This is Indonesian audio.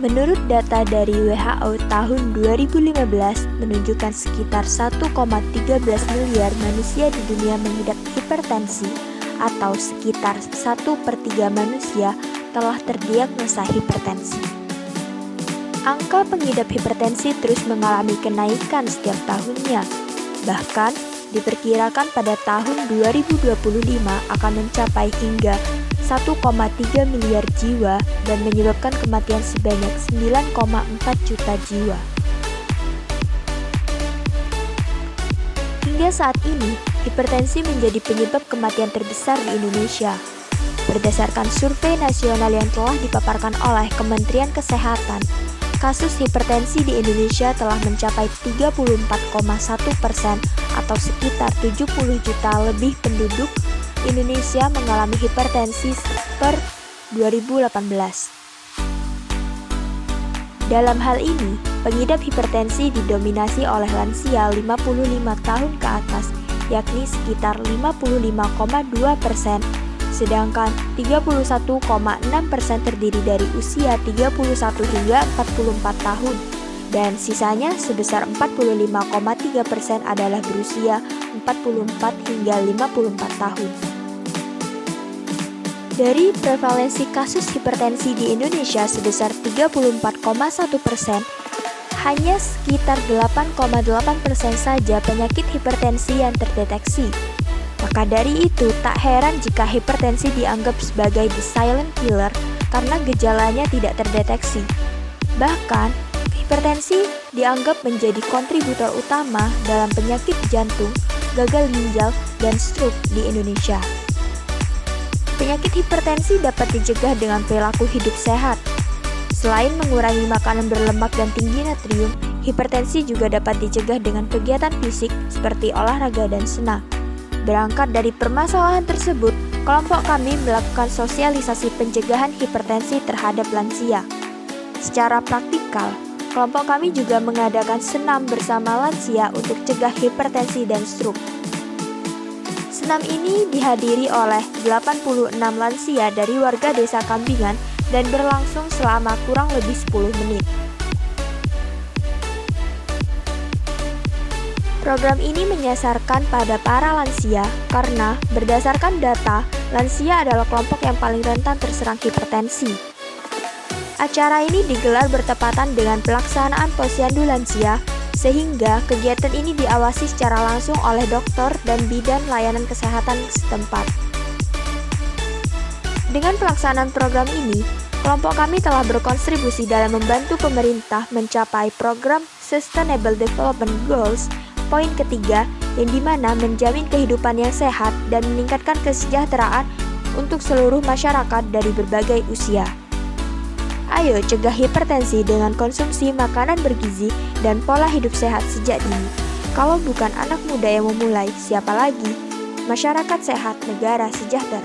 Menurut data dari WHO tahun 2015 menunjukkan sekitar 1,13 miliar manusia di dunia mengidap hipertensi atau sekitar 1/3 manusia telah terdiagnosa hipertensi. Angka pengidap hipertensi terus mengalami kenaikan setiap tahunnya. Bahkan diperkirakan pada tahun 2025 akan mencapai hingga 1,3 miliar jiwa dan menyebabkan kematian sebanyak 9,4 juta jiwa. Hingga saat ini, hipertensi menjadi penyebab kematian terbesar di Indonesia. Berdasarkan survei nasional yang telah dipaparkan oleh Kementerian Kesehatan, kasus hipertensi di Indonesia telah mencapai 34,1% atau sekitar 70 juta lebih penduduk Indonesia mengalami hipertensi per 2018. Dalam hal ini, pengidap hipertensi didominasi oleh lansia 55 tahun ke atas, yakni sekitar 55,2%, sedangkan 31,6% terdiri dari usia 31 hingga 44 tahun, dan sisanya sebesar 45,3% adalah berusia 44 hingga 54 tahun. Dari prevalensi kasus hipertensi di Indonesia sebesar 34,1%, hanya sekitar 8,8% saja penyakit hipertensi yang terdeteksi. Maka dari itu, tak heran jika hipertensi dianggap sebagai the silent killer karena gejalanya tidak terdeteksi. Bahkan, hipertensi dianggap menjadi kontributor utama dalam penyakit jantung, gagal ginjal, dan stroke di Indonesia. Penyakit hipertensi dapat dicegah dengan perilaku hidup sehat. Selain mengurangi makanan berlemak dan tinggi natrium, hipertensi juga dapat dicegah dengan kegiatan fisik seperti olahraga dan senam. Berangkat dari permasalahan tersebut, kelompok kami melakukan sosialisasi pencegahan hipertensi terhadap lansia. Secara praktikal, kelompok kami juga mengadakan senam bersama lansia untuk cegah hipertensi dan stroke. Senam ini dihadiri oleh 86 lansia dari warga desa Kambingan dan berlangsung selama kurang lebih 10 menit. Program ini menyasarkan pada para lansia karena berdasarkan data, lansia adalah kelompok yang paling rentan terserang hipertensi. Acara ini digelar bertepatan dengan pelaksanaan Posyandu Lansia, sehingga kegiatan ini diawasi secara langsung oleh dokter dan bidan layanan kesehatan setempat. Dengan pelaksanaan program ini, kelompok kami telah berkontribusi dalam membantu pemerintah mencapai program Sustainable Development Goals poin ketiga, yang dimana menjamin kehidupan yang sehat dan meningkatkan kesejahteraan untuk seluruh masyarakat dari berbagai usia. Ayo cegah hipertensi dengan konsumsi makanan bergizi dan pola hidup sehat sejak dini. Kalau bukan anak muda yang memulai, siapa lagi? Masyarakat sehat, negara sejahtera.